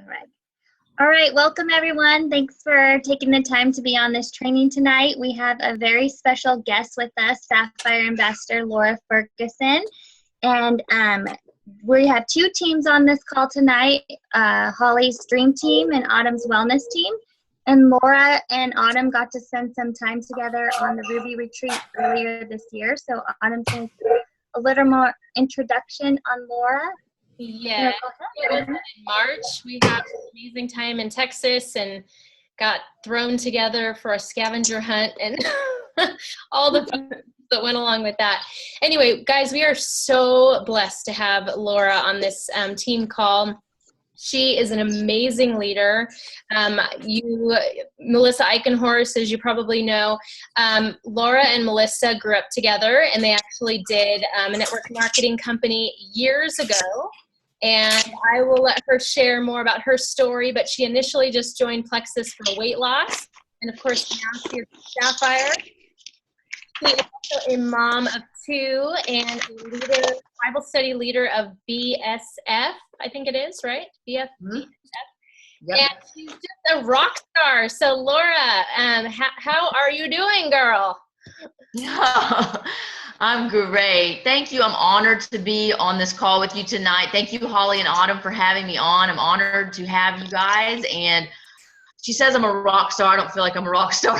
All right. All right, welcome everyone. Thanks for taking the time to be on this training tonight. We have a very special guest with us, Sapphire Ambassador Laura Ferguson. And we have two teams on this call tonight, Holly's Dream Team and Autumn's Wellness Team. And Laura and Autumn got to spend some time together on the Ruby Retreat earlier this year. So Autumn's going to do a little more introduction on Laura. Yeah, it was in March. We had an amazing time in Texas and got thrown together for a scavenger hunt and all the fun that went along with that. Anyway, guys, we are so blessed to have Laura on this team call. She is an amazing leader. Melissa Eichenhorst, as you probably know, Laura and Melissa grew up together, and they actually did a network marketing company years ago. And I will let her share more about her story, but she initially just joined Plexus for weight loss. And of course, now she's Sapphire. She is also a mom of two and a leader, Bible study leader of BSF, I think it is, right? BSF. Yep. And she's just a rock star. So Laura, how are you doing, girl? I'm great. Thank you. I'm honored to be on this call with you tonight. Thank you, Holly and Autumn, for having me on. I'm honored to have you guys. And she says I'm a rock star. I don't feel like I'm a rock star.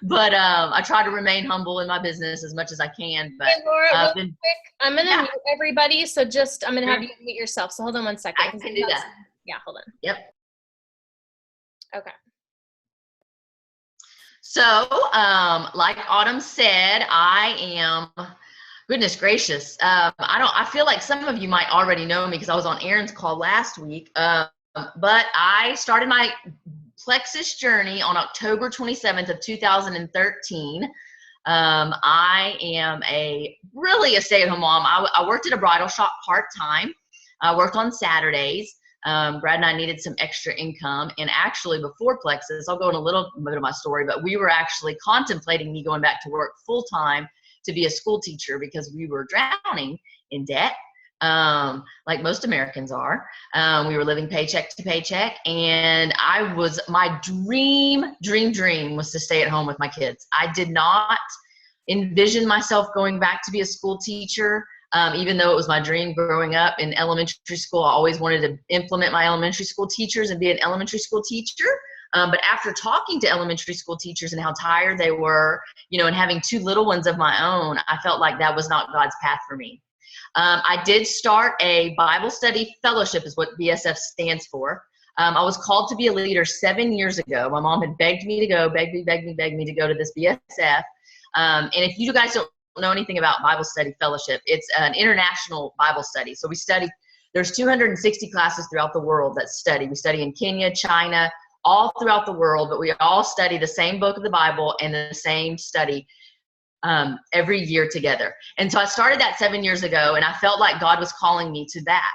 But I try to remain humble in my business as much as I can. But hey, Laura, real quick, I'm going to mute everybody. So I'm going to have you mute yourself. So hold on one second. I can do that. Yeah, hold on. Yep. Okay. So, like Autumn said, I am, goodness gracious, I feel like some of you might already know me because I was on Aaron's call last week, but I started my Plexus journey on October 27th of 2013. I am really a stay-at-home mom. I worked at a bridal shop part-time. I worked on Saturdays. Brad and I needed some extra income, and actually before Plexus, I'll go in a little bit of my story, but we were actually contemplating me going back to work full-time to be a school teacher because we were drowning in debt, like most Americans are. We were living paycheck to paycheck, and my dream was to stay at home with my kids. I did not envision myself going back to be a school teacher. Even though it was my dream growing up in elementary school, I always wanted to implement my elementary school teachers and be an elementary school teacher. But after talking to elementary school teachers and how tired they were, and having two little ones of my own, I felt like that was not God's path for me. I did start a Bible study fellowship, is what BSF stands for. I was called to be a leader 7 years ago. My mom had begged me to go, begged me to go to this BSF. And if you guys don't know anything about Bible study fellowship, it's an international Bible study. So there's 260 classes throughout the world that study. We study in Kenya, China, all throughout the world, but we all study the same book of the Bible and the same study every year together. And so I started that 7 years ago, and I felt like God was calling me to that.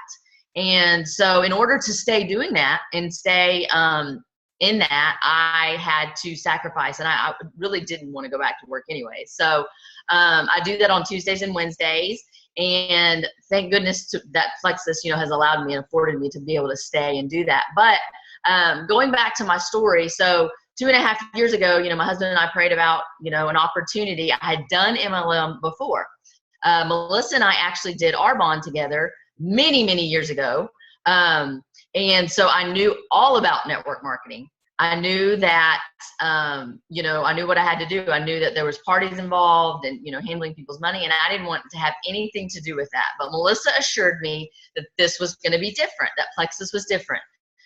And so in order to stay doing that and stay in that, I had to sacrifice, and I really didn't want to go back to work anyway. So I do that on Tuesdays and Wednesdays, and thank goodness that Plexus, has allowed me and afforded me to be able to stay and do that. But going back to my story, so 2.5 years ago, my husband and I prayed about, an opportunity. I had done MLM before. Melissa and I actually did our bond together many, many years ago. And so I knew all about network marketing. I knew that, I knew what I had to do. I knew that there was parties involved and, handling people's money, and I didn't want to have anything to do with that. But Melissa assured me that this was going to be different, that Plexus was different.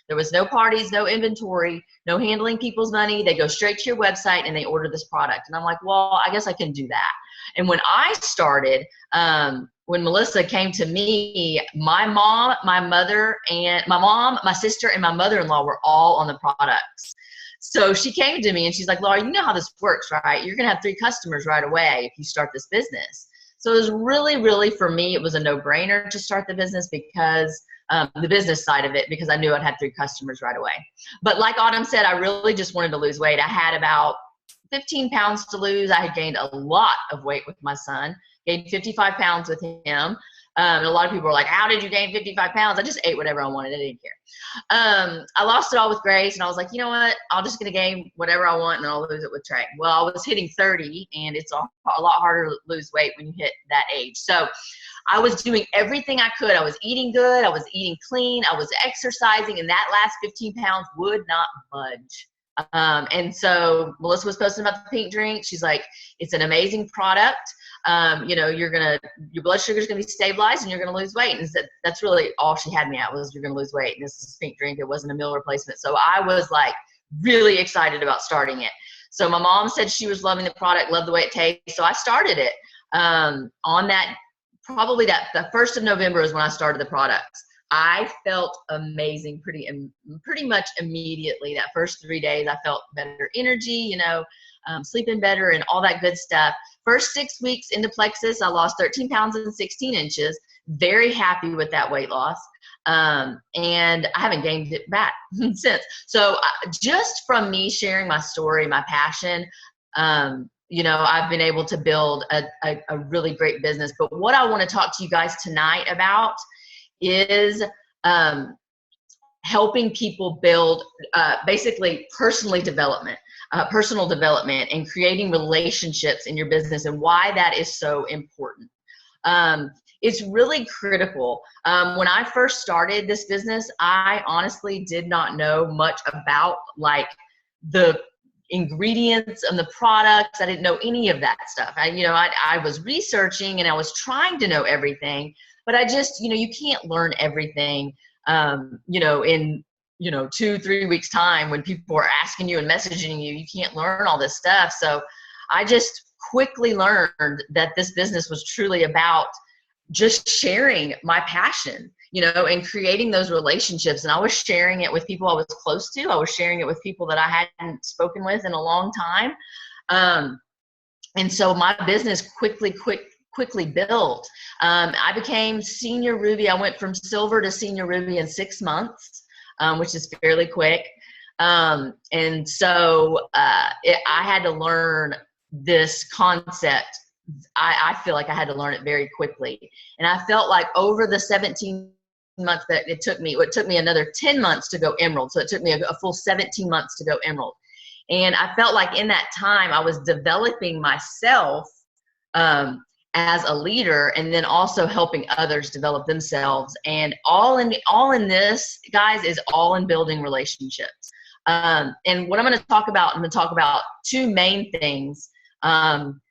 There was no parties, no inventory, no handling people's money. They go straight to your website and they order this product. And I'm like, well, I guess I can do that. And when I started, when Melissa came to me, my mom, my sister, and my mother-in-law were all on the products. So she came to me and she's like, Laura, you know how this works, right? You're going to have 3 customers right away if you start this business. So it was really, really, for me, it was a no-brainer to start the business because the business side of it, because I knew I'd have 3 customers right away. But like Autumn said, I really just wanted to lose weight. I had about 15 pounds to lose. I had gained a lot of weight with my son, gained 55 pounds with him. And a lot of people were like, how did you gain 55 pounds? I just ate whatever I wanted. I didn't care. I lost it all with Grace, and I was like, you know what? I'm just going to gain whatever I want, and then I'll lose it with Trey. Well, I was hitting 30, and it's a lot harder to lose weight when you hit that age. So I was doing everything I could. I was eating good. I was eating clean. I was exercising, and that last 15 pounds would not budge. And so Melissa was posting about the pink drink. She's like, it's an amazing product. Your blood sugar is going to be stabilized and you're going to lose weight. And that's really all she had me at was you're going to lose weight. And this is pink drink. It wasn't a meal replacement. So I was like really excited about starting it. So my mom said she was loving the product, loved the way it tastes. So I started it, on that, probably the 1st of November is when I started the product. I felt amazing pretty much immediately. That first 3 days, I felt better energy, sleeping better and all that good stuff. First 6 weeks into Plexus, I lost 13 pounds and 16 inches. Very happy with that weight loss. And I haven't gained it back since. So just from me sharing my story, my passion, I've been able to build a really great business. But what I want to talk to you guys tonight about is helping people build basically personal development and creating relationships in your business, and why that is so important. It's really critical. When I first started this business, I honestly did not know much about like the ingredients and the products. I didn't know any of that stuff. I was researching and I was trying to know everything, but I just, you can't learn everything, in 2-3 weeks time when people are asking you and messaging you. You can't learn all this stuff. So I just quickly learned that this business was truly about just sharing my passion, and creating those relationships. And I was sharing it with people I was close to. I was sharing it with people that I hadn't spoken with in a long time. And so my business quickly built. I became senior Ruby. I went from silver to senior Ruby in 6 months, which is fairly quick. And so I had to learn this concept. I feel like I had to learn it very quickly. And I felt like over the 17 months that it took me another 10 months to go emerald. So it took me a full 17 months to go emerald. And I felt like in that time I was developing myself as a leader, and then also helping others develop themselves. And all in this, guys, is all in building relationships. And what I'm going to talk about 2 main things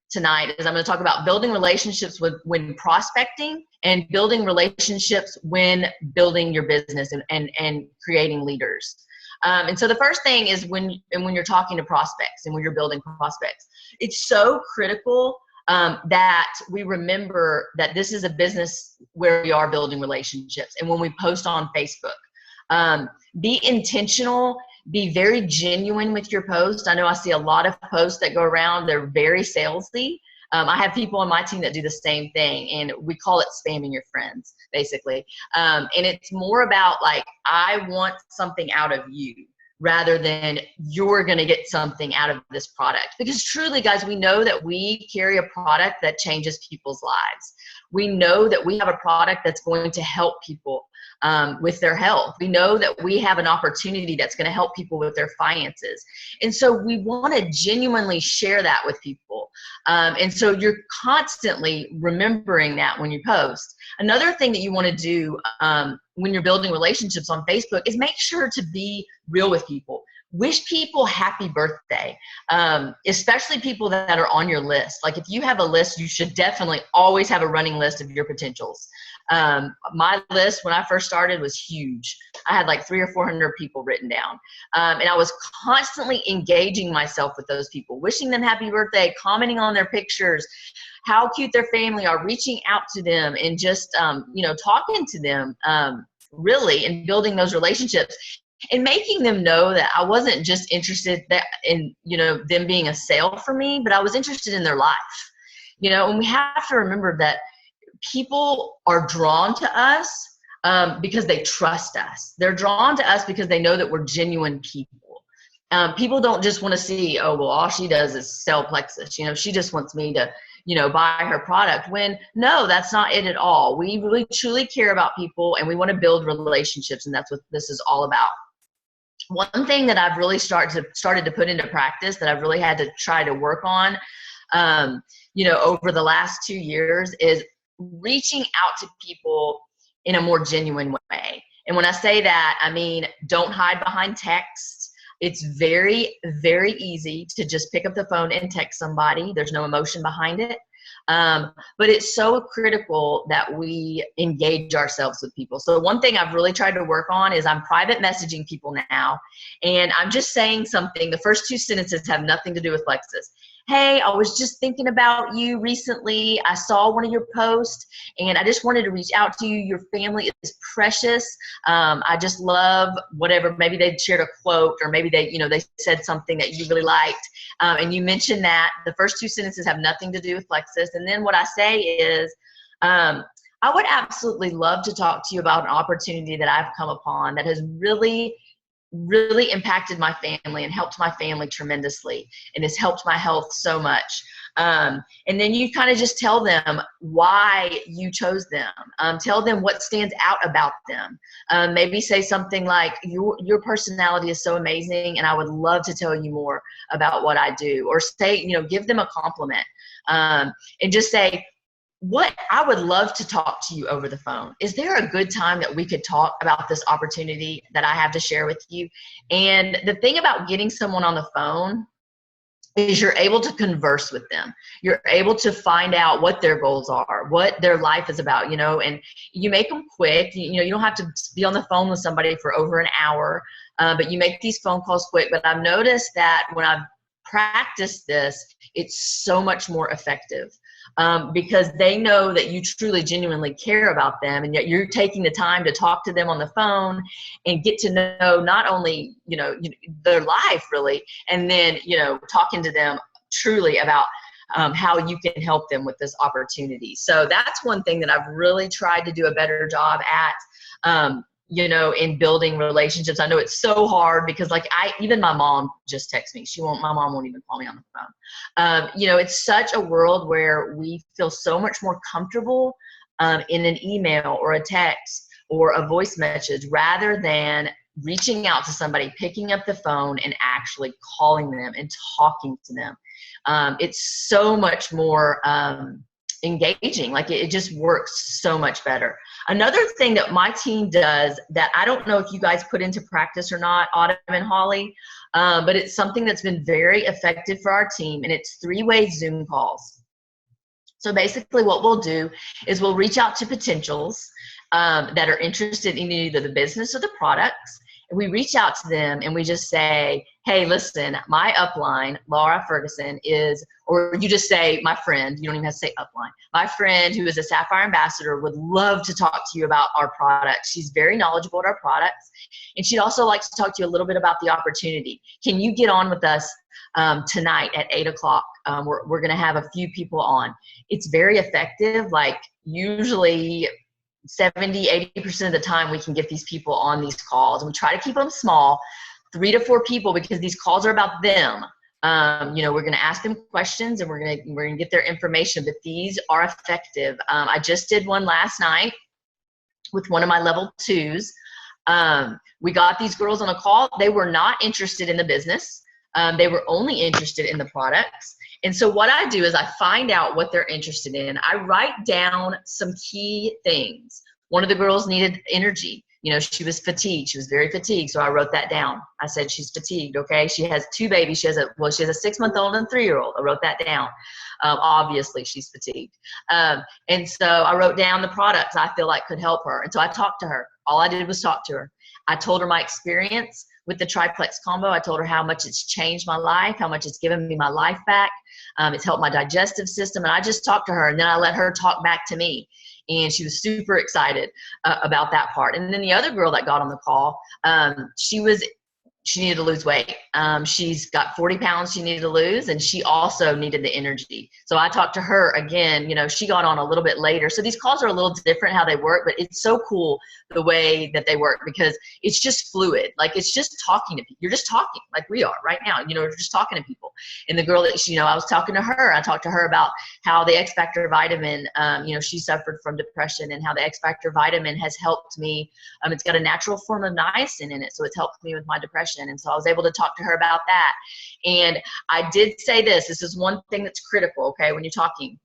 tonight. Is I'm going to talk about building relationships when prospecting, and building relationships when building your business and creating leaders. And so the first thing is when you're talking to prospects and when you're building prospects, it's so critical that we remember that this is a business where we are building relationships. And when we post on Facebook, be intentional, be very genuine with your post. I know I see a lot of posts that go around, they're very salesy. I have people on my team that do the same thing, and we call it spamming your friends, basically. And it's more about like, I want something out of you, rather than you're going to get something out of this product. Because truly, guys, we know that we carry a product that changes people's lives. We know that we have a product that's going to help people with their health. We know that we have an opportunity that's going to help people with their finances. And so we want to genuinely share that with people. And so you're constantly remembering that when you post. Another thing that you want to do when you're building relationships on Facebook is make sure to be real with people. Wish people happy birthday, especially people that are on your list. Like if you have a list, you should definitely always have a running list of your potentials. My list when I first started was huge. I had like 300 or 400 people written down. And I was constantly engaging myself with those people, wishing them happy birthday, commenting on their pictures, how cute their family are, reaching out to them, and just, talking to them, really, and building those relationships. And making them know that I wasn't just interested in, them being a sale for me, but I was interested in their life. And we have to remember that people are drawn to us because they trust us. They're drawn to us because they know that we're genuine people. People don't just want to see, oh, well, all she does is sell Plexus. She just wants me to, buy her product, when no, that's not it at all. We really truly care about people, and we want to build relationships, and that's what this is all about. One thing that I've really started to put into practice, that I've really had to try to work on, over the last 2 years, is reaching out to people in a more genuine way. And when I say that, I mean, don't hide behind text. It's very, very easy to just pick up the phone and text somebody. There's no emotion behind it. But it's so critical that we engage ourselves with people. So one thing I've really tried to work on is I'm private messaging people now, and I'm just saying something. The first 2 sentences have nothing to do with Lexus. Hey, I was just thinking about you recently. I saw one of your posts, and I just wanted to reach out to you. Your family is precious. I just love whatever. Maybe they shared a quote, or maybe they said something that you really liked. And you mentioned that. The first 2 sentences have nothing to do with Lexus. And then what I say is, I would absolutely love to talk to you about an opportunity that I've come upon that has really impacted my family and helped my family tremendously, and has helped my health so much. And then you kind of just tell them why you chose them. Tell them what stands out about them. Maybe say something like, your personality is so amazing, and I would love to tell you more about what I do. Or say, give them a compliment, and just say, I would love to talk to you over the phone. Is there a good time that we could talk about this opportunity that I have to share with you? And the thing about getting someone on the phone is you're able to converse with them. You're able to find out what their goals are, what their life is about, and you make them quick. You don't have to be on the phone with somebody for over an hour, but you make these phone calls quick. But I've noticed that when I've practiced this, it's so much more effective. Because they know that you truly, genuinely care about them, and yet you're taking the time to talk to them on the phone and get to know not only, their life really, and then, talking to them truly about how you can help them with this opportunity. So that's one thing that I've really tried to do a better job at, in building relationships. I know it's so hard because even my mom just texts me. My mom won't even call me on the phone. It's such a world where we feel so much more comfortable in an email or a text or a voice message, rather than reaching out to somebody, picking up the phone and actually calling them and talking to them. It's so much more engaging. It just works so much better. Another thing that my team does that I don't know if you guys put into practice or not, Autumn and Holly, but it's something that's been very effective for our team, and it's 3-way Zoom calls. So basically what we'll do is we'll reach out to potentials that are interested in either the business or the products. And we reach out to them and we just say, hey, listen, my upline, Laura Ferguson, or you just say, my friend, you don't even have to say upline. My friend, who is a Sapphire ambassador, would love to talk to you about our products. She's very knowledgeable about our products, and she'd also like to talk to you a little bit about the opportunity. Can you get on with us tonight at 8 o'clock? We're going to have a few people on. It's very effective. Usually 70-80% of the time we can get these people on these calls, and we try to keep them small, 3 to 4 people, because these calls are about them. We're going to ask them questions, and we're going to get their information, but these are effective. I just did one last night with one of my level 2s. We got these girls on a call. They were not interested in the business. They were only interested in the products. And so what I do is I find out what they're interested in. I write down some key things. One of the girls needed energy. She was fatigued. She was very fatigued. So I wrote that down. I said, she's fatigued. Okay. She has 2 babies. She has a 6-month-old and 3-year-old. I wrote that down. Obviously she's fatigued. And so I wrote down the products I feel like could help her. And so I talked to her. All I did was talk to her. I told her my experience with the triplex combo. I told her how much it's changed my life, how much it's given me my life back. It's helped my digestive system. And I just talked to her, and then I let her talk back to me. And she was super excited about that part. And then the other girl that got on the call, she was she needed to lose weight. She's got 40 pounds she needed to lose, and she also needed the energy. So I talked to her again, she got on a little bit later. So these calls are a little different how they work, but it's so cool the way that they work because it's just fluid. Like it's just talking to people. You're just talking like we are right now, you're just talking to people. And the girl that I was talking to her, I talked to her about how the X Factor vitamin, she suffered from depression, and how the X Factor vitamin has helped me. It's got a natural form of niacin in it. So it's helped me with my depression. And so I was able to talk to her about that. And I did say this is one thing that's critical, okay, when you're talking.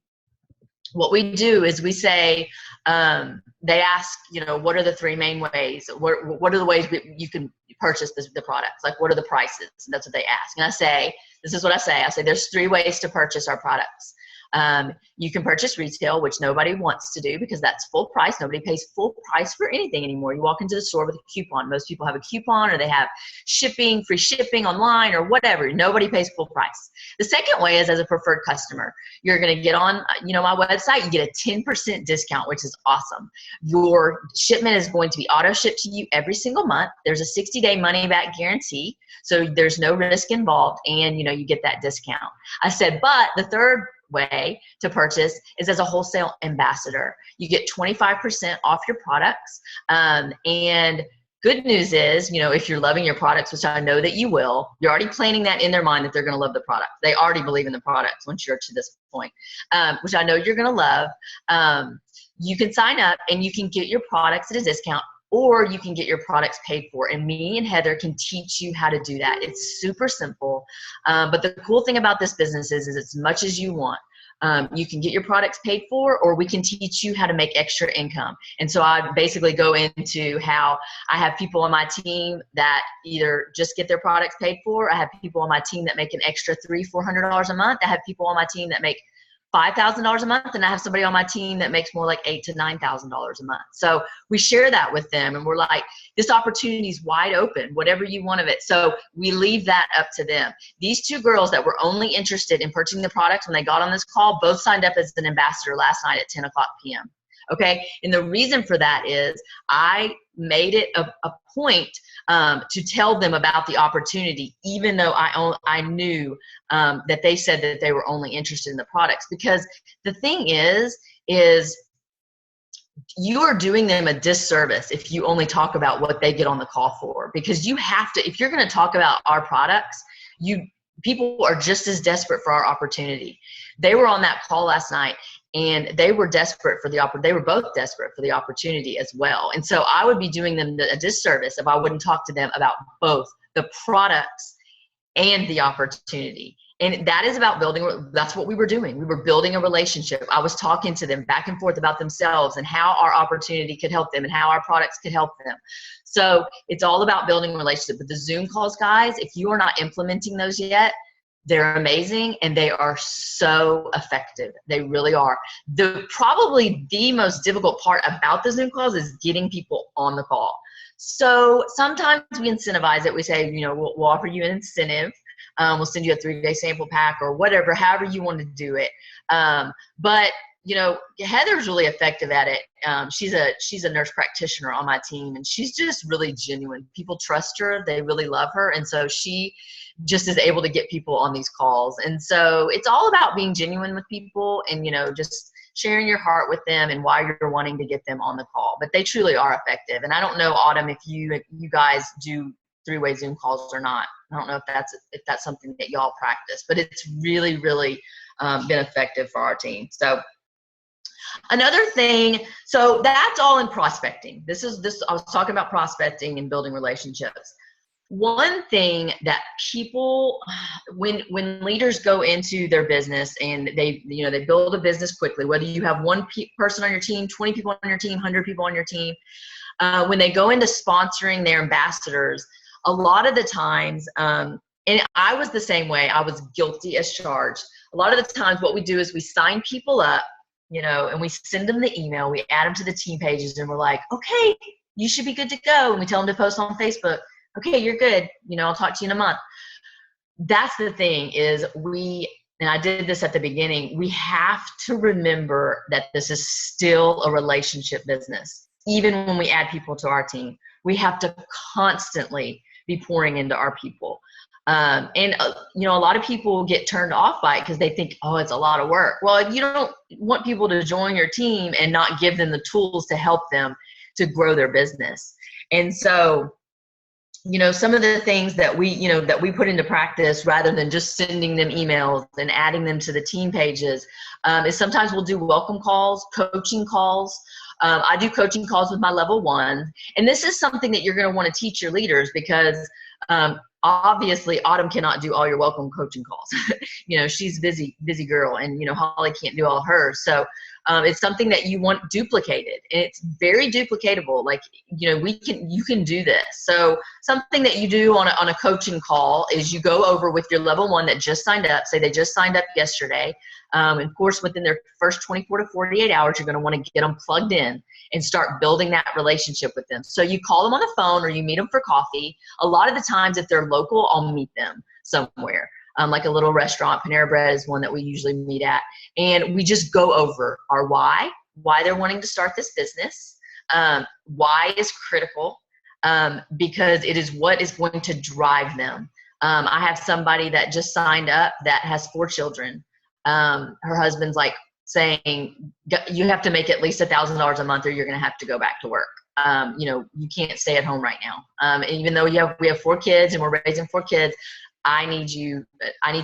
What we do is we say, they ask, what are the three main ways? What are the ways you can purchase the products? Like, what are the prices? And that's what they ask. And I say, this is what I say. I say, there's three ways to purchase our products. You can purchase retail, which nobody wants to do because that's full price. Nobody pays full price for anything anymore. You walk into the store with a coupon. Most people have a coupon, or they have free shipping online or whatever. Nobody pays full price. The second way is as a preferred customer. You're going to get on, my website, you get a 10% discount, which is awesome. Your shipment is going to be auto shipped to you every single month. There's a 60-day money back guarantee. So there's no risk involved, and you get that discount. I said, but the third way to purchase is as a wholesale ambassador. You get 25% off your products. And good news is, if you're loving your products, which I know that you will, you're already planting that in their mind that they're going to love the product. They already believe in the products once you're to this point, which I know you're going to love. You can sign up and you can get your products at a discount, or you can get your products paid for. And me and Heather can teach you how to do that. It's super simple. But the cool thing about this business is as much as you want. You can get your products paid for, or we can teach you how to make extra income. And so I basically go into how I have people on my team that either just get their products paid for. I have people on my team that make an extra $300-400 a month. I have people on my team that make $5,000 a month, and I have somebody on my team that makes more like $8,000 to $9,000 a month. So we share that with them, and we're like, this opportunity is wide open, whatever you want of it. So we leave that up to them. These two girls that were only interested in purchasing the products when they got on this call both signed up as an ambassador last night at 10 o'clock p.m. Okay, and the reason for that is I made it a point to tell them about the opportunity, even though I knew that they said that they were only interested in the products. Because the thing is you are doing them a disservice if you only talk about what they get on the call for. Because you have to, if you're going to talk about our products, people are just as desperate for our opportunity. They were on that call last night, and they were desperate for they were both desperate for the opportunity as well. And so I would be doing them a disservice if I wouldn't talk to them about both the products and the opportunity. And that is about that's what we were doing. We were building a relationship. I was talking to them back and forth about themselves and how our opportunity could help them and how our products could help them. So it's all about building a relationship. But the Zoom calls, guys, if you are not implementing those yet, they're amazing, and they are so effective. They really are. Probably the most difficult part about the Zoom calls is getting people on the call. So sometimes we incentivize it. We say, we'll offer you an incentive. We'll send you a 3-day sample pack or whatever, however you want to do it. But Heather's really effective at it. She's a nurse practitioner on my team, and she's just really genuine. People trust her. They really love her. And so she just is able to get people on these calls. And so it's all about being genuine with people and, just sharing your heart with them and why you're wanting to get them on the call. But they truly are effective. And I don't know, Autumn, if you guys do 3-way Zoom calls or not. I don't know if that's something that y'all practice, but it's really, really been effective for our team. So another thing, so that's all in prospecting. I was talking about prospecting and building relationships. One thing that people, when leaders go into their business and they build a business quickly, whether you have one person on your team, 20 people on your team, 100 people on your team, when they go into sponsoring their ambassadors, a lot of the times, and I was the same way, I was guilty as charged. A lot of the times what we do is we sign people up, and we send them the email, we add them to the team pages, and we're like, okay, you should be good to go. And we tell them to post on Facebook. Okay, you're good. I'll talk to you in a month. That's the thing is and I did this at the beginning, we have to remember that this is still a relationship business. Even when we add people to our team, we have to constantly be pouring into our people. And you know, a lot of people get turned off by it because they think, oh, it's a lot of work. Well, you don't want people to join your team and not give them the tools to help them to grow their business. And so, you know, some of the things that we put into practice rather than just sending them emails and adding them to the team pages is sometimes we'll do welcome calls, coaching calls. I do coaching calls with my level 1. And this is something that you're going to want to teach your leaders because obviously Autumn cannot do all your welcome coaching calls. You know, she's busy girl, and, you know, Holly can't do all hers. So it's something that you want duplicated, and it's very duplicatable. Like, you know, you can do this. So something that you do on a coaching call is you go over with your level 1 that just signed up, say they just signed up yesterday. And of course, within their first 24 to 48 hours, you're going to want to get them plugged in and start building that relationship with them. So you call them on the phone or you meet them for coffee. A lot of the times, if they're local, I'll meet them somewhere. Like a little restaurant. Panera Bread is one that we usually meet at. And we just go over our why they're wanting to start this business. Why is critical because it is what is going to drive them. I have somebody that just signed up that has 4 children. Her husband's like saying, you have to make at least $1,000 a month or you're going to have to go back to work. You know, you can't stay at home right now. Even though we have 4 kids and we're raising 4 kids, I need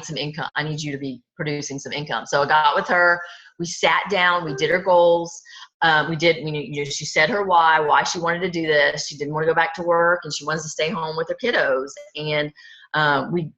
some income. I need you to be producing some income. So I got with her, we sat down, we did her goals. She said her why she wanted to do this. She didn't want to go back to work and she wants to stay home with her kiddos. And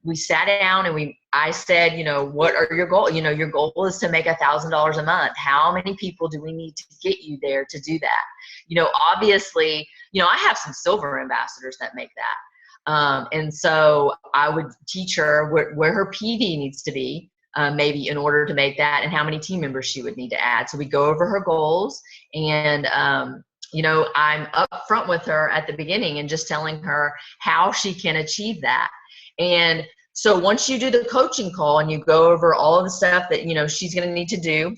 we sat down and I said, you know, what are your goals? You know, your goal is to make $1,000 a month. How many people do we need to get you there to do that? You know, obviously, you know, I have some silver ambassadors that make that. And so I would teach her where her PD needs to be, maybe in order to make that, and how many team members she would need to add. So we go over her goals, and you know, I'm upfront with her at the beginning and just telling her how she can achieve that. And so once you do the coaching call and you go over all of the stuff that, you know, she's going to need to do,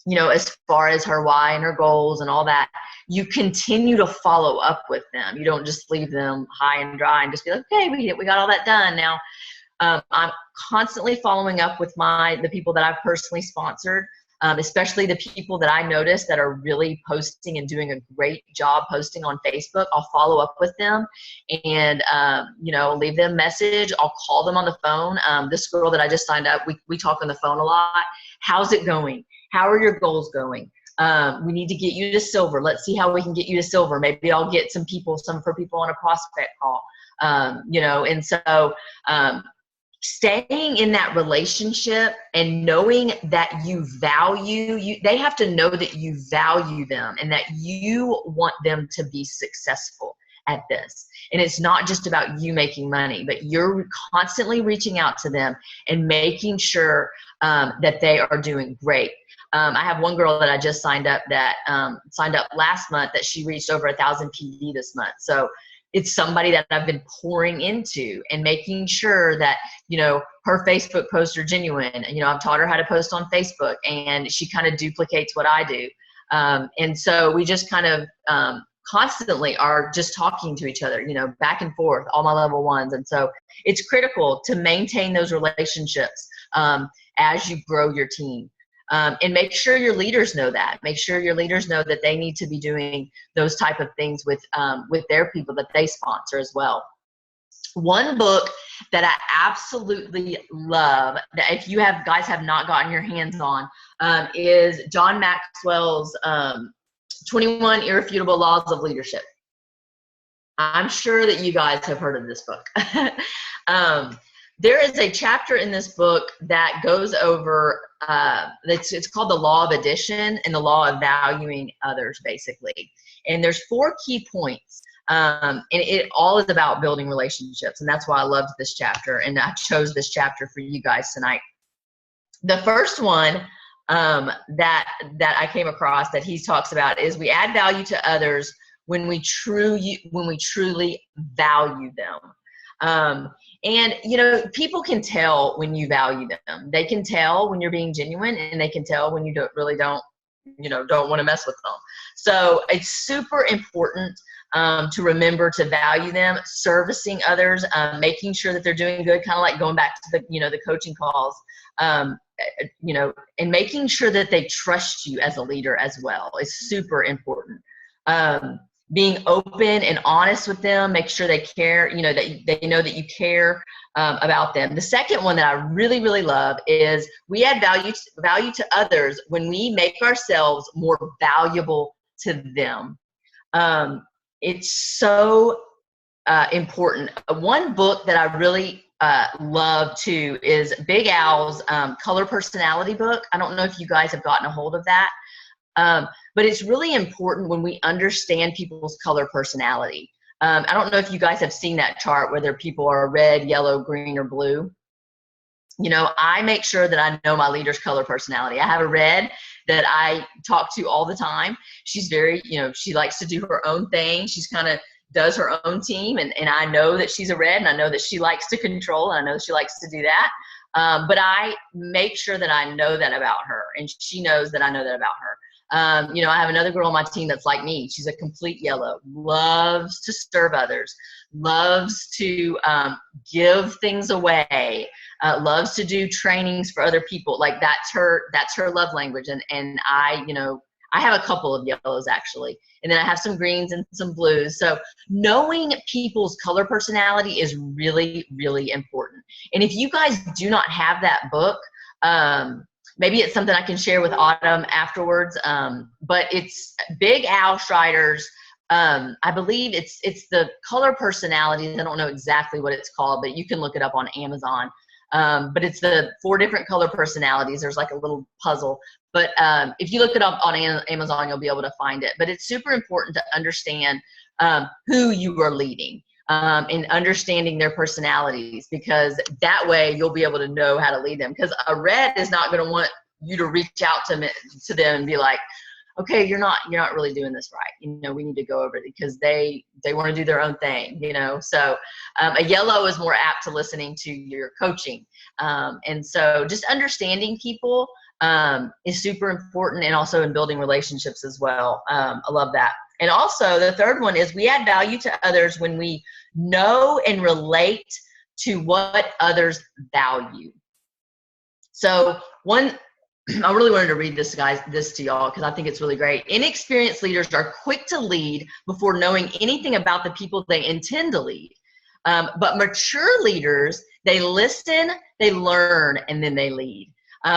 you know, as far as her why and her goals and all that, you continue to follow up with them. You don't just leave them high and dry and just be like, okay, we got all that done. Now, I'm constantly following up with the people that I've personally sponsored, especially the people that I notice that are really posting and doing a great job posting on Facebook. I'll follow up with them and, you know, leave them a message. I'll call them on the phone. This girl that I just signed up, we talk on the phone a lot. How's it going? How are your goals going? We need to get you to silver. Let's see how we can get you to silver. Maybe I'll get some for people on a prospect call, you know, and so, staying in that relationship and knowing that they have to know that you value them and that you want them to be successful at this. And it's not just about you making money, but you're constantly reaching out to them and making sure that they are doing great. I have one girl that I just signed up that signed up last month that she reached over 1,000 PD this month. So it's somebody that I've been pouring into and making sure that, you know, her Facebook posts are genuine. You know, I've taught her how to post on Facebook and she kind of duplicates what I do. And so we just kind of constantly are just talking to each other, you know, back and forth, all my level 1s. And so it's critical to maintain those relationships as you grow your team. And make sure your leaders know that. Make sure your leaders know that they need to be doing those type of things with their people that they sponsor as well. One book that I absolutely love, that if you guys have not gotten your hands on, is John Maxwell's 21 Irrefutable Laws of Leadership. I'm sure that you guys have heard of this book. There is a chapter in this book that goes over, it's called the law of addition and the law of valuing others, basically. And there's 4 key points. And it all is about building relationships. And that's why I loved this chapter. And I chose this chapter for you guys tonight. The first one that I came across that he talks about is we add value to others when we truly value them. And, you know, people can tell when you value them. They can tell when you're being genuine, and they can tell when you don't want to mess with them. So it's super important to remember to value them, servicing others, making sure that they're doing good, kind of like going back to the coaching calls, and making sure that they trust you as a leader as well is super important. Being open and honest with them, make sure they care, that they know that you care about them. The second one that I really, really love is we add value to others when we make ourselves more valuable to them. It's so important. One book that I really love too is Big Al's Color Personality book. I don't know if you guys have gotten a hold of that. But it's really important when we understand people's color personality. I don't know if you guys have seen that chart, whether people are red, yellow, green, or blue. I make sure that I know my leader's color personality. I have a red that I talk to all the time. She's very, she likes to do her own thing. She's kind of does her own team. And I know that she's a red, and I know that she likes to control, and I know that she likes to do that. But I make sure that I know that about her, and she knows that I know that about her. I have another girl on my team that's like me. She's a complete yellow, loves to serve others, loves to give things away, loves to do trainings for other people. Like that's her love language. And I have a couple of yellows actually. And then I have some greens and some blues. So knowing people's color personality is really, really important. And if you guys do not have that book, maybe it's something I can share with Autumn afterwards. But it's Big Al Schreider's, I believe it's the color personalities. I don't know exactly what it's called, but you can look it up on Amazon. But it's the 4 different color personalities. There's like a little puzzle. But if you look it up on Amazon, you'll be able to find it. But it's super important to understand who you are leading. And understanding their personalities, because that way you'll be able to know how to lead them. Because a red is not going to want you to reach out to them and be like, okay, you're not really doing this right. We need to go over it, because they want to do their own thing. So a yellow is more apt to listening to your coaching. And so just understanding people is super important, and also in building relationships as well. I love that. And also the third one is we add value to others when we know and relate to what others value. So I really wanted to read this to y'all, because I think it's really great. Inexperienced leaders are quick to lead before knowing anything about the people they intend to lead. But mature leaders, they listen, they learn, and then they lead.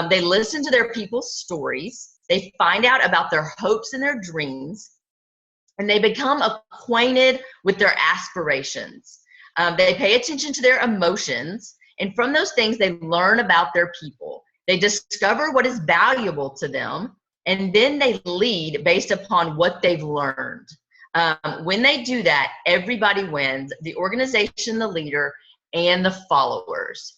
They listen to their people's stories. They find out about their hopes and their dreams. And they become acquainted with their aspirations. They pay attention to their emotions. And from those things, they learn about their people. They discover what is valuable to them. And then they lead based upon what they've learned. When they do that, everybody wins: the organization, the leader, and the followers.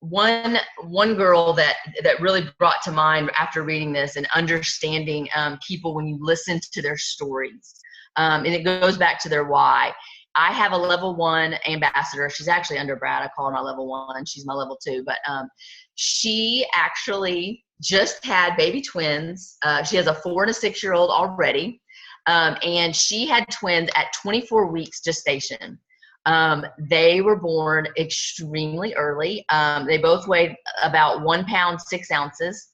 One girl that really brought to mind after reading this and understanding people when you listen to their stories, and it goes back to their why. I have a level 1 ambassador. She's actually under Brad. I call her my level 1. She's my level 2. But she actually just had baby twins. She has a 4 and a 6-year-old already. And she had twins at 24 weeks gestation. They were born extremely early. They both weighed about 1 pound, 6 ounces.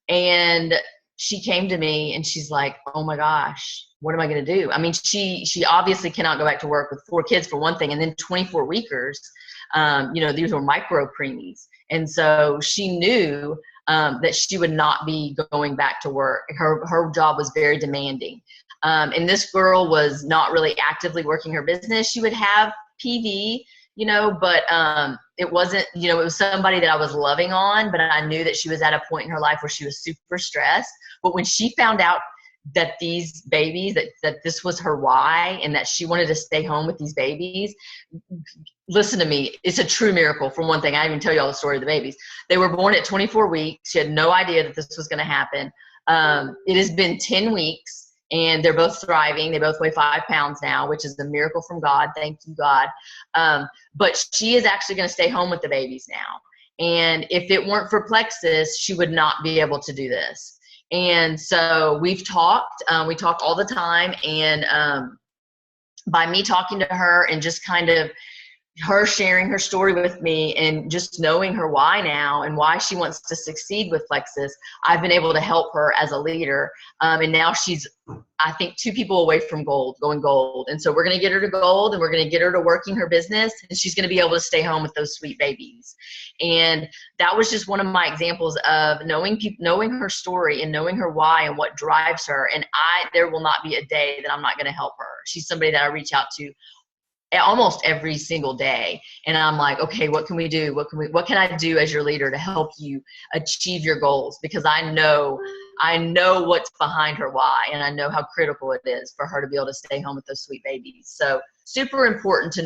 And she came to me and she's like, oh my gosh, what am I going to do? I mean, she obviously cannot go back to work with 4 kids for one thing. And then 24 weekers, these were micro preemies. And so she knew that she would not be going back to work. Her job was very demanding. And this girl was not really actively working her business. She would have PV, but it wasn't, it was somebody that I was loving on, but I knew that she was at a point in her life where she was super stressed. But when she found out that these babies, that this was her why, and that she wanted to stay home with these babies, listen to me, it's a true miracle. For one thing, I didn't even tell you all the story of the babies. They were born at 24 weeks. She had no idea that this was going to happen. It has been 10 weeks. And they're both thriving. They both weigh 5 pounds now, which is a miracle from God. Thank you, God. But she is actually going to stay home with the babies now. And if it weren't for Plexus, she would not be able to do this. And so we've talked. We talk all the time. And by me talking to her and just kind of her sharing her story with me and just knowing her why now and why she wants to succeed with Plexus, I've been able to help her as a leader. And now she's, I think, 2 people away from going gold. And so we're going to get her to gold, and we're going to get her to working her business, and she's going to be able to stay home with those sweet babies. And that was just one of my examples of knowing her story and knowing her why and what drives her. And there will not be a day that I'm not going to help her. She's somebody that I reach out to almost every single day. And I'm like, okay, what can we do? What can I do as your leader to help you achieve your goals? Because I know what's behind her why, and I know how critical it is for her to be able to stay home with those sweet babies. So super important to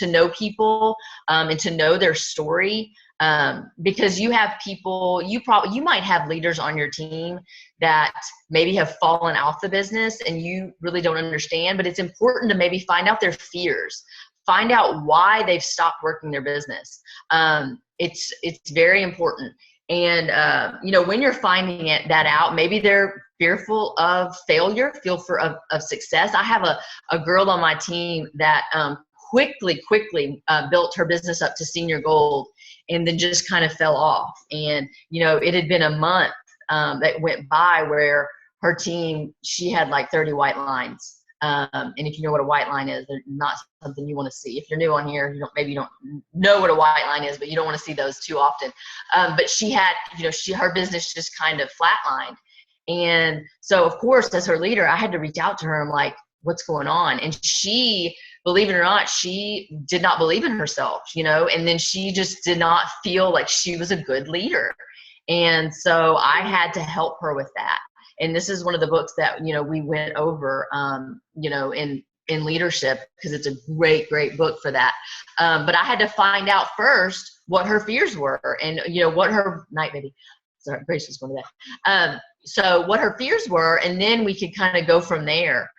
know people, and to know their story. Because you have people, you might have leaders on your team that maybe have fallen off the business and you really don't understand, but it's important to maybe find out their fears, find out why they've stopped working their business. It's very important. And, when you're finding that out, maybe they're fearful of failure, fearful of success. I have a girl on my team that quickly built her business up to senior gold, and then just kind of fell off. And, it had been a month that went by where her team, she had like 30 white lines. And if you know what a white line is, they're not something you want to see. If you're new on here, maybe you don't know what a white line is, but you don't want to see those too often. But she had, her business just kind of flatlined. And so, of course, as her leader, I had to reach out to her. I'm like, what's going on? And she, believe it or not, she did not believe in herself, and then she just did not feel like she was a good leader. And so I had to help her with that. And this is one of the books that, we went over, in leadership, because it's a great book for that. But I had to find out first what her fears were, and, what her night baby. Sorry, Grace was one of that. So what her fears were, and then we could kind of go from there.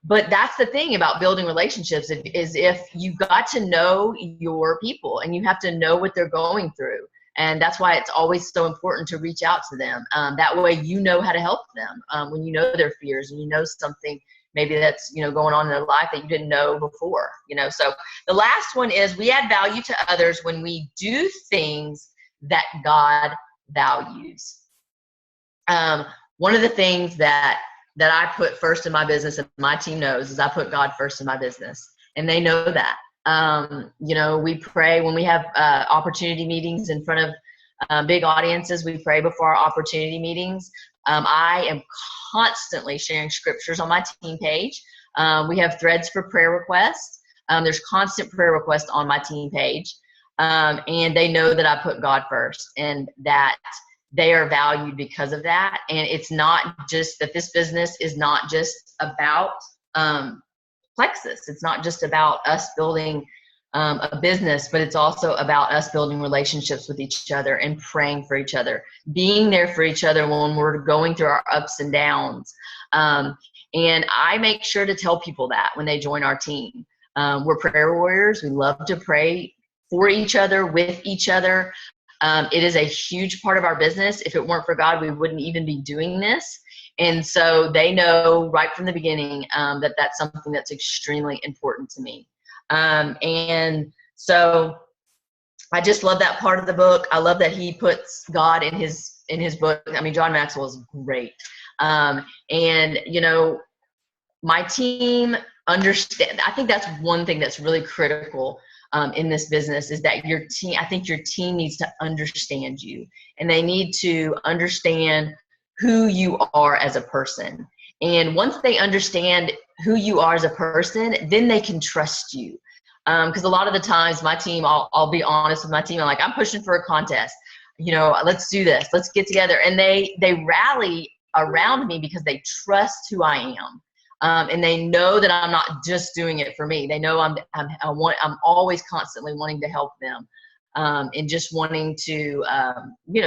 But that's the thing about building relationships, is if you got to know your people and you have to know what they're going through. And that's why it's always so important to reach out to them. That way, you know how to help them when you know their fears and you know something maybe that's, going on in their life that you didn't know before, So the last one is, we add value to others when we do things that God values. One of the things that I put first in my business, and my team knows, is I put God first in my business, and they know that. We pray when we have opportunity meetings in front of big audiences. We pray before our opportunity meetings. I am constantly sharing scriptures on my team page. We have threads for prayer requests. There's constant prayer requests on my team page. And they know that I put God first, and that they are valued because of that. And it's not just that this business is not just about Plexus. It's not just about us building a business, but it's also about us building relationships with each other and praying for each other, being there for each other when we're going through our ups and downs. And I make sure to tell people that when they join our team. We're prayer warriors. We love to pray for each other, with each other. It is a huge part of our business. If it weren't for God, we wouldn't even be doing this. And so they know right from the beginning that that's something that's extremely important to me. And so I just love that part of the book. I love that he puts God in his book. I mean, John Maxwell is great. And, my team understand. I think that's one thing that's really critical in this business, is that I think your team needs to understand you, and they need to understand who you are as a person. And once they understand who you are as a person, then they can trust you. Because a lot of the times my team, I'll be honest with my team, I'm like, I'm pushing for a contest. Let's do this. Let's get together. And they rally around me because they trust who I am. And they know that I'm not just doing it for me. They know I'm always constantly wanting to help them. And just wanting to,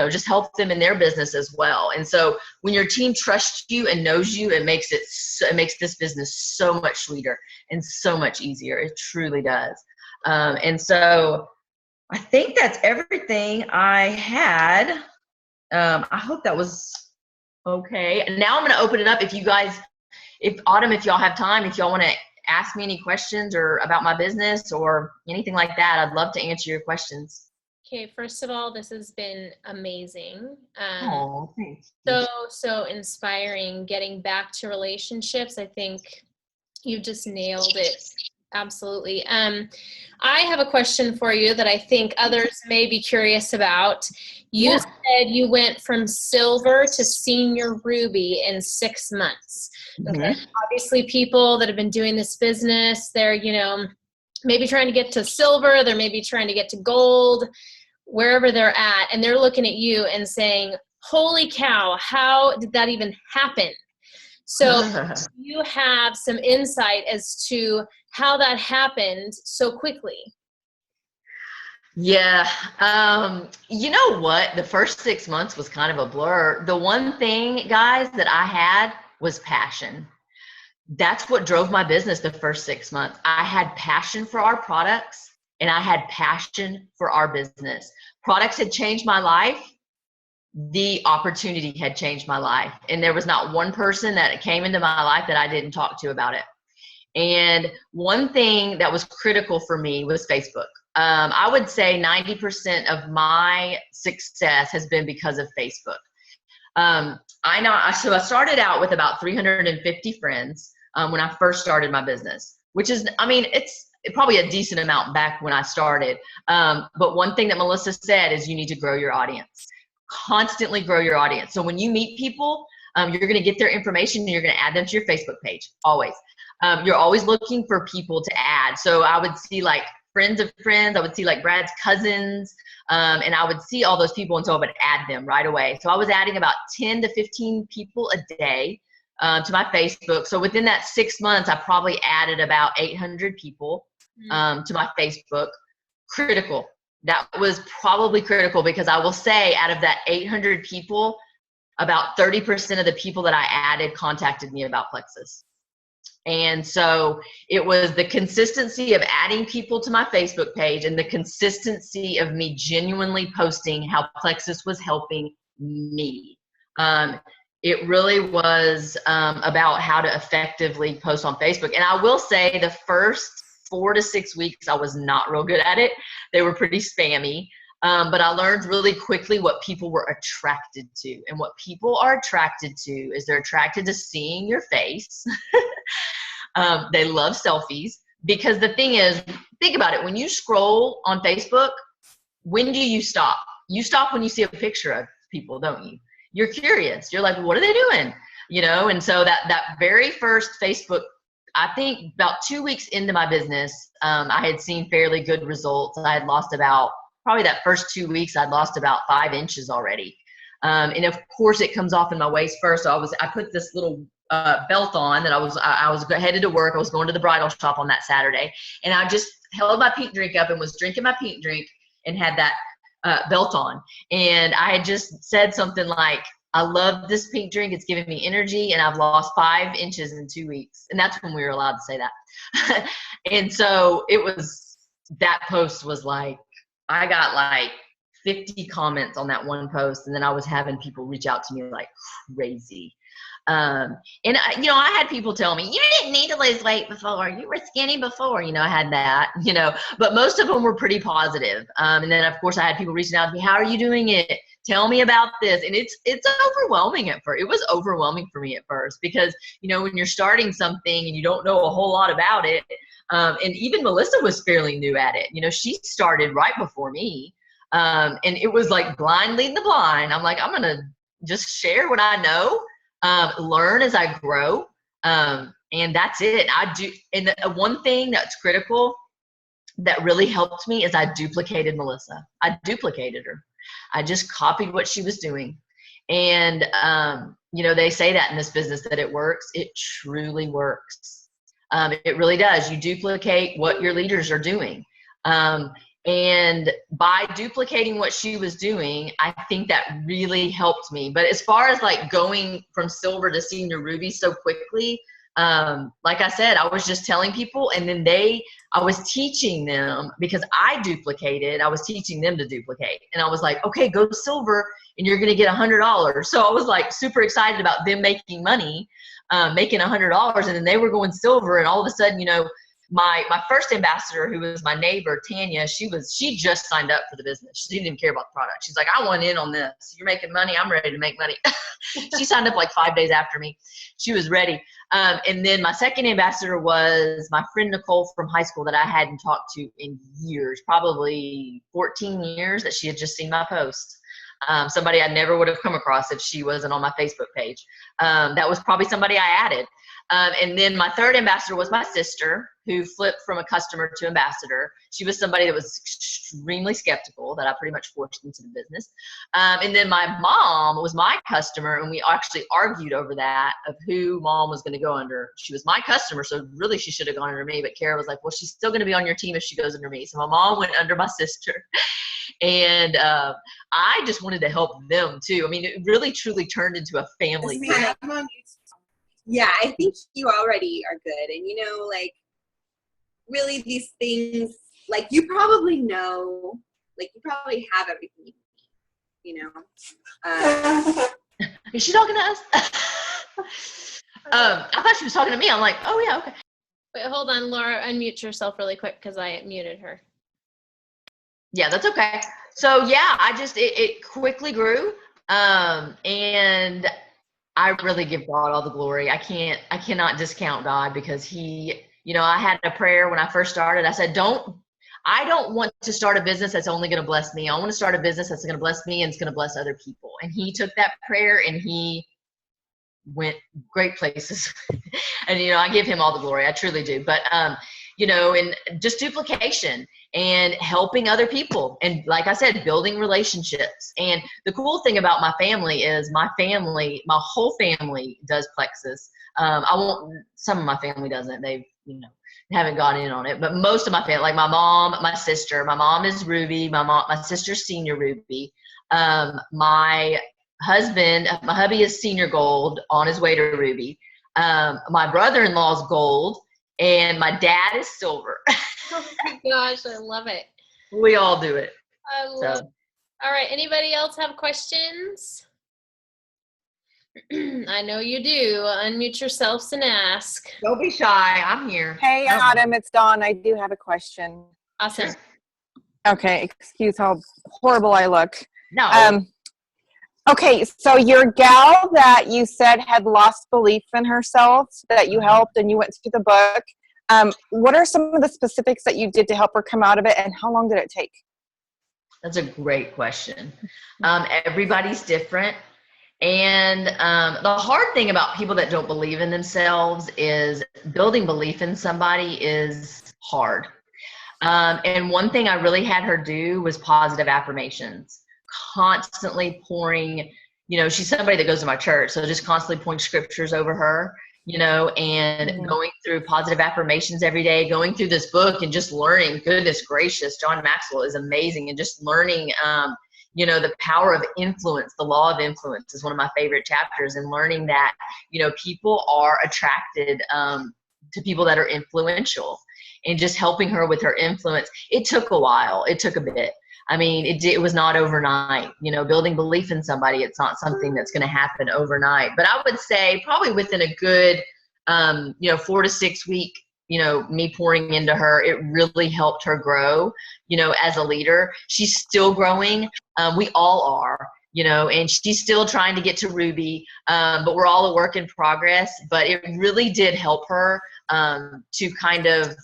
just help them in their business as well. And so when your team trusts you and knows you, it makes this business so much sweeter and so much easier. It truly does. And so I think that's everything I had. I hope that was okay. And now I'm going to open it up. If y'all have time, if y'all want to ask me any questions or about my business or anything like that. I'd love to answer your questions. Okay, first of all, this has been amazing. Oh, thank you. So inspiring. Getting back to relationships, I think you just nailed it. Absolutely. I have a question for you that I think others may be curious about. You said you went from silver to senior ruby in 6 months. Okay. Obviously, people that have been doing this business, they're, maybe trying to get to silver, they're maybe trying to get to gold, wherever they're at, and they're looking at you and saying, holy cow, how did that even happen? So you have some insight as to how that happened so quickly. Yeah. You know what? The first 6 months was kind of a blur. The one thing, guys, that I had was passion. That's what drove my business the first 6 months. I had passion for our products and I had passion for our business. Products had changed my life. The opportunity had changed my life. And there was not one person that came into my life that I didn't talk to about it. And one thing that was critical for me was Facebook. I would say 90% of my success has been because of Facebook. So I started out with about 350 friends when I first started my business, which is, it's probably a decent amount back when I started. But one thing that Melissa said is you need to grow your audience. Constantly grow your audience. So when you meet people, you're going to get their information and you're going to add them to your Facebook page, always. You're always looking for people to add. So I would see like friends of friends. I would see like Brad's cousins. And I would see all those people, and so I would add them right away. So I was adding about 10 to 15 people a day to my Facebook. So within that 6 months, I probably added about 800 people to my Facebook. Critical. That was probably critical because I will say out of that 800 people, about 30% of the people that I added contacted me about Plexus. And so it was the consistency of adding people to my Facebook page and the consistency of me genuinely posting how Plexus was helping me. It really was about how to effectively post on Facebook. And I will say the first 4 to 6 weeks, I was not real good at it. They were pretty spammy. But I learned really quickly what people were attracted to. And what people are attracted to is they're attracted to seeing your face. They love selfies because the thing is, think about it. When you scroll on Facebook, when do you stop? You stop when you see a picture of people, don't you? You're curious. You're like, what are they doing? And so that very first Facebook, I think about 2 weeks into my business, I had seen fairly good results. I had lost probably that first 2 weeks, I'd lost about 5 inches already. And of course it comes off in my waist first. So I put this little belt on that I was headed to work. I was going to the bridal shop on that Saturday, and I just held my pink drink up and was drinking my pink drink and had that belt on. And I had just said something like, I love this pink drink. It's giving me energy, and I've lost 5 inches in 2 weeks. And that's when we were allowed to say that. And so that post was like, I got like 50 comments on that one post, and then I was having people reach out to me like crazy. And I had people tell me, you didn't need to lose weight before, you were skinny before, I had that, but most of them were pretty positive. And then of course I had people reaching out to me, how are you doing it? Tell me about this. And it's overwhelming at first. It was overwhelming for me at first because, when you're starting something and you don't know a whole lot about it, and even Melissa was fairly new at it. She started right before me. And it was like blind leading the blind. I'm like, I'm going to just share what I know, learn as I grow. And that's it. And the one thing that's critical that really helped me is I duplicated Melissa. I duplicated her. I just copied what she was doing. And, they say that in this business that it works. It truly works. It really does. You duplicate what your leaders are doing. And by duplicating what she was doing, I think that really helped me. But as far as like going from silver to senior ruby so quickly, like I said, I was just telling people, and then I was teaching them because I duplicated. I was teaching them to duplicate. And I was like, okay, go silver and you're going to get $100. So I was like super excited about them making money. making $100, and then they were going silver, and all of a sudden, my first ambassador, who was my neighbor, Tanya, she just signed up for the business. She didn't even care about the product. She's like, I want in on this. You're making money. I'm ready to make money. She signed up like 5 days after me. She was ready. And then my second ambassador was my friend Nicole from high school that I hadn't talked to in years, probably 14 years, that she had just seen my post. Somebody I never would have come across if she wasn't on my Facebook page. That was probably somebody I added. And then my third ambassador was my sister, who flipped from a customer to ambassador. She was somebody that was extremely skeptical, that I pretty much forced into the business. And then my mom was my customer, and we actually argued over that, of who mom was going to go under. She was my customer, so really she should have gone under me. But Kara was like, well, she's still going to be on your team if she goes under me. So my mom went under my sister. And I just wanted to help them too. I mean, it really truly turned into a family. Yeah, I think you already are good. And, like, really these things, like, you probably know, like, you probably have everything you need, Is she talking to us? I thought she was talking to me. I'm like, oh, yeah, okay. Wait, hold on, Laura, unmute yourself really quick because I muted her. Yeah, that's okay. So, yeah, it quickly grew. And I really give God all the glory. I cannot discount God, because he, I had a prayer when I first started. I said, I don't want to start a business that's only going to bless me. I want to start a business that's going to bless me and it's going to bless other people. And he took that prayer and he went great places. And, I give him all the glory. I truly do. But, and just duplication and helping other people. And like I said, building relationships. And the cool thing about my family is my whole family does plexus. Some of my family doesn't. They've, haven't gotten in on it, but most of my family, like my mom, my sister, my mom is Ruby. My sister's senior Ruby. My hubby is senior gold, on his way to Ruby. My brother-in-law's gold, and my dad is silver. Oh my gosh, I love it. We all do it. I love it. All right, anybody else have questions? I know you do. Unmute yourselves and ask. Don't be shy. I'm here. Hey, Autumn, it's Dawn. I do have a question. Awesome. Okay, excuse how horrible I look. No. Okay, so your gal that you said had lost belief in herself, that you helped and you went through the book, what are some of the specifics that you did to help her come out of it, and how long did it take? That's a great question. Everybody's different. And the hard thing about people that don't believe in themselves is building belief in somebody is hard. And one thing I really had her do was positive affirmations, constantly pouring, she's somebody that goes to my church, so just constantly pouring scriptures over her, and going through positive affirmations every day, going through this book and just learning. Goodness gracious, John Maxwell is amazing. And just learning, the power of influence, the law of influence is one of my favorite chapters, and learning that, people are attracted to people that are influential, and just helping her with her influence. It took a while. It took a bit. I mean, it was not overnight, building belief in somebody. It's not something that's going to happen overnight, but I would say probably within a good, 4 to 6 week, me pouring into her, it really helped her grow, as a leader. She's still growing. We all are, and she's still trying to get to Ruby, but we're all a work in progress. But it really did help her to kind of,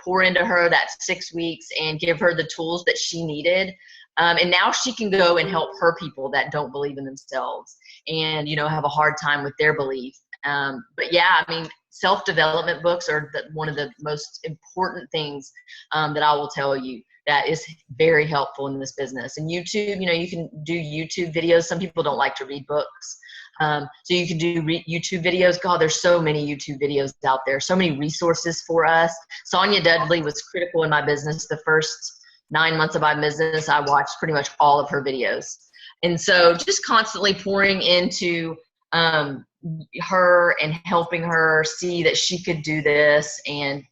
pour into her that 6 weeks and give her the tools that she needed. And now she can go and help her people that don't believe in themselves and, have a hard time with their belief. But yeah, I mean, self-development books are one of the most important things that I will tell you that is very helpful in this business. And YouTube, you can do YouTube videos. Some people don't like to read books. So you can do YouTube videos. God, there's so many YouTube videos out there, so many resources for us. Sonia Dudley was critical in my business. The first 9 months of my business, I watched pretty much all of her videos. And so just constantly pouring into her and helping her see that she could do this, and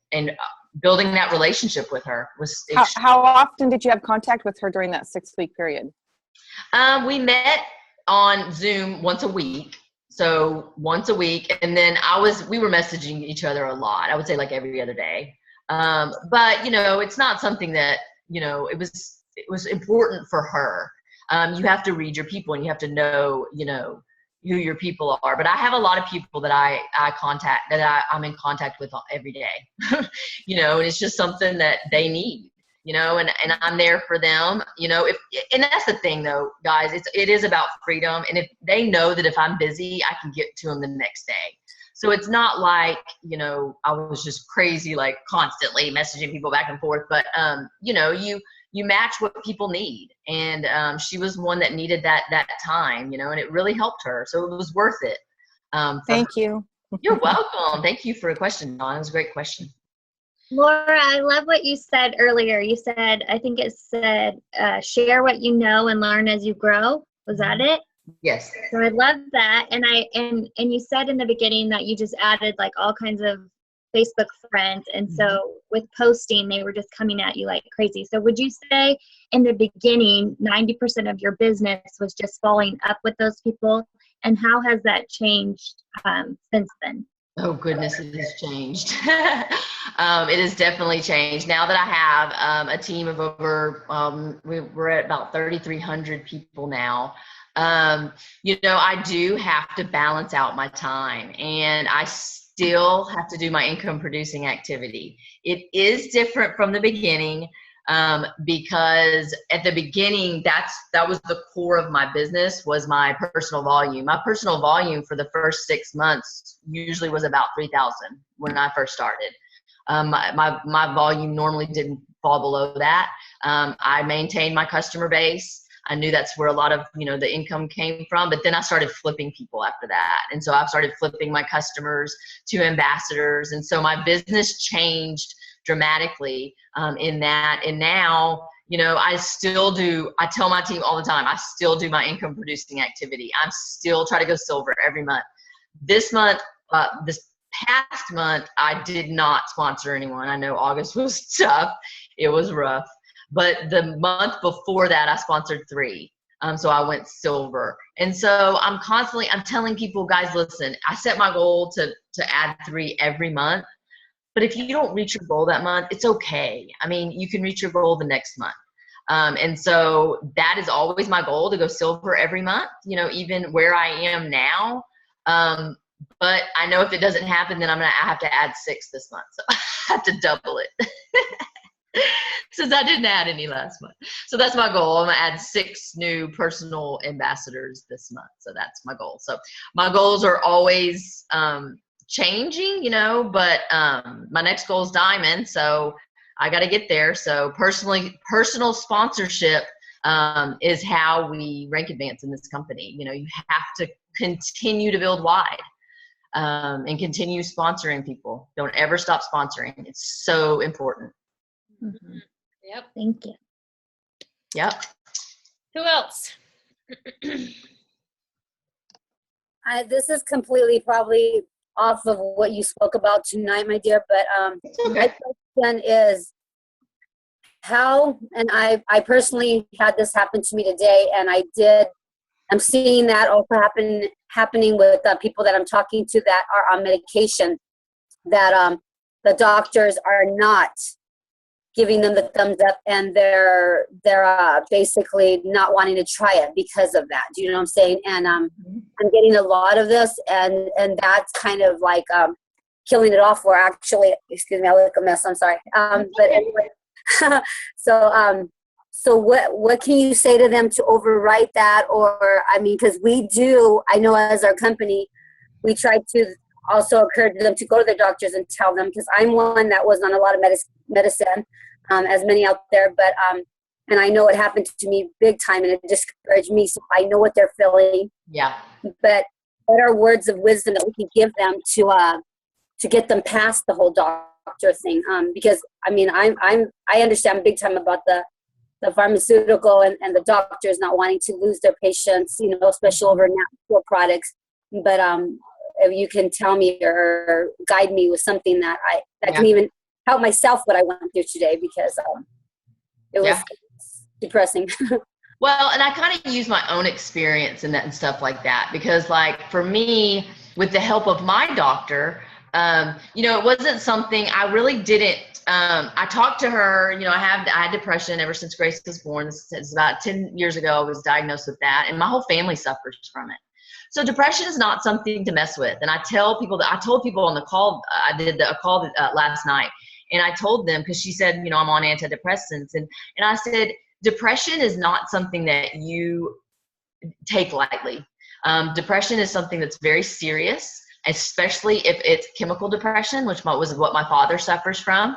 building that relationship with her was how often did you have contact with her during that 6 week period? We met on Zoom once a week. So once a week, and then we were messaging each other a lot. I would say like every other day. But it's not something that, it was important for her. You have to read your people, and you have to know, who your people are. But I have a lot of people that I contact, that I'm in contact with every day, and it's just something that they need, and I'm there for them, and that's the thing though, guys, it is about freedom. And if they know that if I'm busy, I can get to them the next day. So it's not like, I was just crazy, like constantly messaging people back and forth, but, you match what people need. And she was one that needed that time, and it really helped her. So it was worth it. Thank you. You're welcome. Thank you for the question, Dawn. It was a great question. Laura, I love what you said earlier. You said, I think it said, share what you know and learn as you grow. Was that it? Yes. So I love that. And you said in the beginning that you just added like all kinds of Facebook friends. And so with posting, they were just coming at you like crazy. So would you say in the beginning, 90% of your business was just following up with those people? And how has that changed since then? Oh goodness, it has changed. It has definitely changed. Now that I have a team of over, we're at about 3,300 people now. I do have to balance out my time, and I still have to do my income producing activity. It is different from the beginning. Because at the beginning, that was the core of my business, was my personal volume. My personal volume for the first 6 months usually was about 3,000 when I first started. My volume normally didn't fall below that. I maintained my customer base. I knew that's where a lot of, the income came from, but then I started flipping people after that. And so I started flipping my customers to ambassadors. And so my business changed dramatically in that. And now, I tell my team all the time, I still do my income producing activity. I'm still try to go silver every month. This past month, I did not sponsor anyone. I know August was tough. It was rough. But the month before that, I sponsored 3. So I went silver. And so I'm telling people, guys, listen, I set my goal to add 3 every month. But if you don't reach your goal that month, it's okay. I mean, you can reach your goal the next month. And so that is always my goal, to go silver every month, even where I am now. But I know if it doesn't happen, then I have to add 6 this month. So I have to double it. Since I didn't add any last month. So that's my goal. I'm going to add 6 new personal ambassadors this month. So that's my goal. So my goals are always changing, but my next goal is diamond. So I got to get there. So personal sponsorship is how we rank advance in this company. You have to continue to build wide and continue sponsoring people. Don't ever stop sponsoring. It's so important. Mm-hmm. Yep. Thank you. Yep. Who else? This is completely probably off of what you spoke about tonight, my dear, but Okay. my question is how, and I personally had this happen to me today, and I'm seeing that also happening with people that I'm talking to that are on medication, that the doctors are not giving them the thumbs up, and they're basically not wanting to try it because of that. Do you know what I'm saying? And I'm getting a lot of this, and that's kind of like killing it off. Where actually, excuse me, I look a mess. I'm sorry. But anyway, so what can you say to them to overwrite that? Or because I know as our company, we try to also encourage them to go to their doctors and tell them, because I'm one that was on a lot of medicine, as many out there, but and I know it happened to me big time, and it discouraged me, so I know what they're feeling. Yeah. But what are words of wisdom that we can give them to get them past the whole doctor thing? Because I understand big time about the pharmaceutical and the doctors not wanting to lose their patients, especially over natural products. But if you can tell me or guide me with something that can even help myself what I went through today, because it was depressing. Well, and I kind of use my own experience in that and stuff like that, because like for me, with the help of my doctor, it wasn't something I really didn't. I talked to her. I had depression ever since Grace was born. This is about 10 years ago. I was diagnosed with that, and my whole family suffers from it. So depression is not something to mess with. And I told people on the call, I did a call last night, and I told them, because she said, I'm on antidepressants, and I said, depression is not something that you take lightly. Depression is something that's very serious, especially if it's chemical depression, which was what my father suffers from.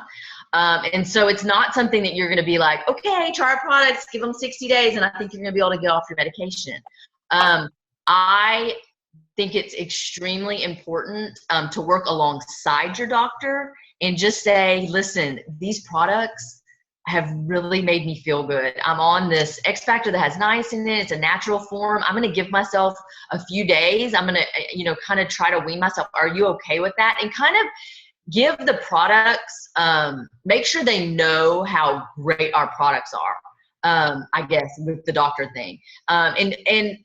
And so it's not something that you're going to be like, okay, try our products, give them 60 days, and I think you're going to be able to get off your medication. I think it's extremely important to work alongside your doctor and just say, listen, these products have really made me feel good. I'm on this X Factor that has niacin in it. It's a natural form. I'm going to give myself a few days. I'm going to, kind of try to wean myself. Are you okay with that? And kind of give the products, make sure they know how great our products are, I guess, with the doctor thing. And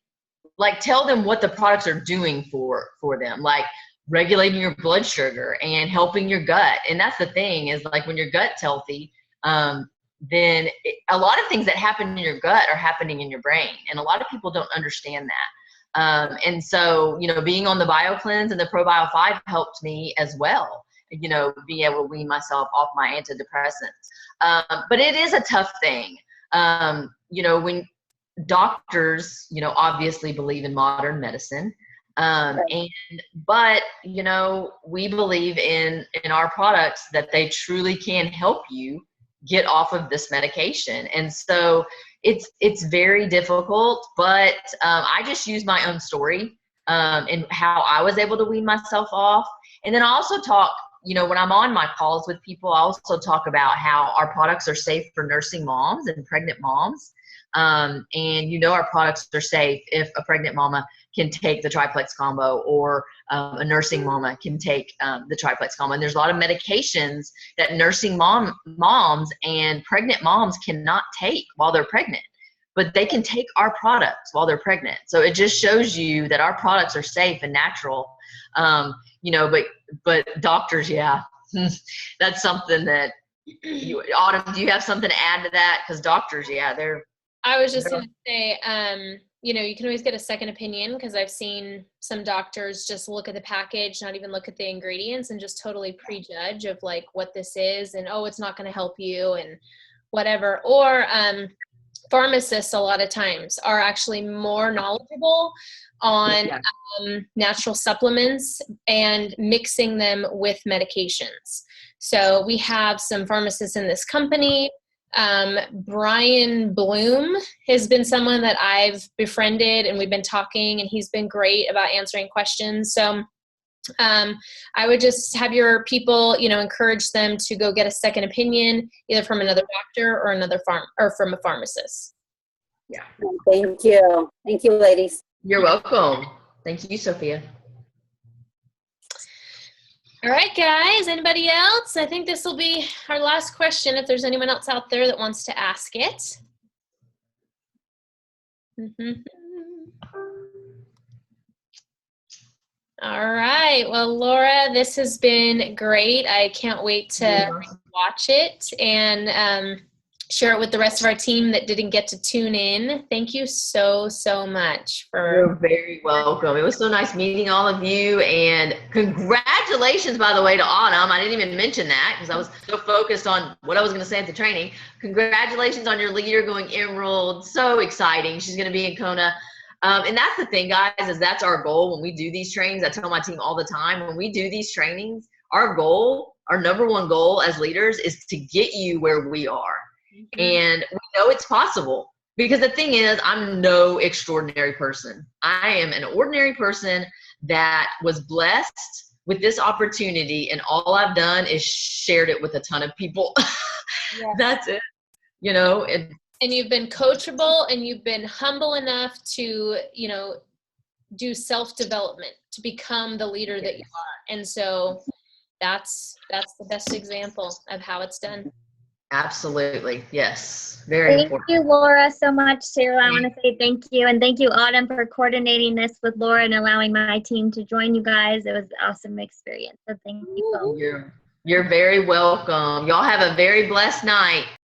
like tell them what the products are doing for them, like regulating your blood sugar and helping your gut. And that's the thing, is like when your gut's healthy, then a lot of things that happen in your gut are happening in your brain. And a lot of people don't understand that. And so, being on the BioCleanse and the ProBio 5 helped me as well, being able to wean myself off my antidepressants. But it is a tough thing. When doctors, obviously believe in modern medicine. But we believe in our products that they truly can help you get off of this medication. And so it's very difficult, but I just use my own story and how I was able to wean myself off. And then I also talk, when I'm on my calls with people, I also talk about how our products are safe for nursing moms and pregnant moms. And our products are safe if a pregnant mama can take the triplex combo, or a nursing mama can take the triplex combo. And there's a lot of medications that nursing moms and pregnant moms cannot take while they're pregnant, but they can take our products while they're pregnant. So it just shows you that our products are safe and natural. But doctors, yeah, that's something that Autumn, do you have something to add to that? Because doctors, yeah, I was just going to say, you can always get a second opinion, because I've seen some doctors just look at the package, not even look at the ingredients, and just totally prejudge of like what this is, and it's not going to help you and whatever. Or pharmacists a lot of times are actually more knowledgeable on natural supplements and mixing them with medications. So we have some pharmacists in this company. Brian Bloom has been someone that I've befriended, and we've been talking, and he's been great about answering questions. So I would just have your people, encourage them to go get a second opinion, either from another doctor or or from a pharmacist. Yeah. Thank you. Thank you, ladies. You're welcome. Thank you, Sophia. All right, guys. Anybody else? I think this will be our last question, if there's anyone else out there that wants to ask it. All right. Well, Laura, this has been great. I can't wait to watch it and share it with the rest of our team that didn't get to tune in. Thank you so, so much. You're very welcome. It was so nice meeting all of you, and congratulations, by the way, to Autumn. I didn't even mention that because I was so focused on what I was going to say at the training. Congratulations on your leader going Emerald. So exciting. She's going to be in Kona. And that's the thing, guys, is that's our goal when we do these trainings. I tell my team all the time, when we do these trainings, our number one goal as leaders is to get you where we are. And we know it's possible, because the thing is, I'm no extraordinary person. I am an ordinary person that was blessed with this opportunity, and all I've done is shared it with a ton of people. Yeah. That's it. And you've been coachable, and you've been humble enough to, do self-development to become the leader that you are. And so that's the best example of how it's done. Absolutely. Yes. Very Thank important. you, Laura, so much. Sarah, I want to say thank you. And thank you, Autumn, for coordinating this with Laura and allowing my team to join you guys. It was an awesome experience. So thank you both. You're very welcome. Y'all have a very blessed night.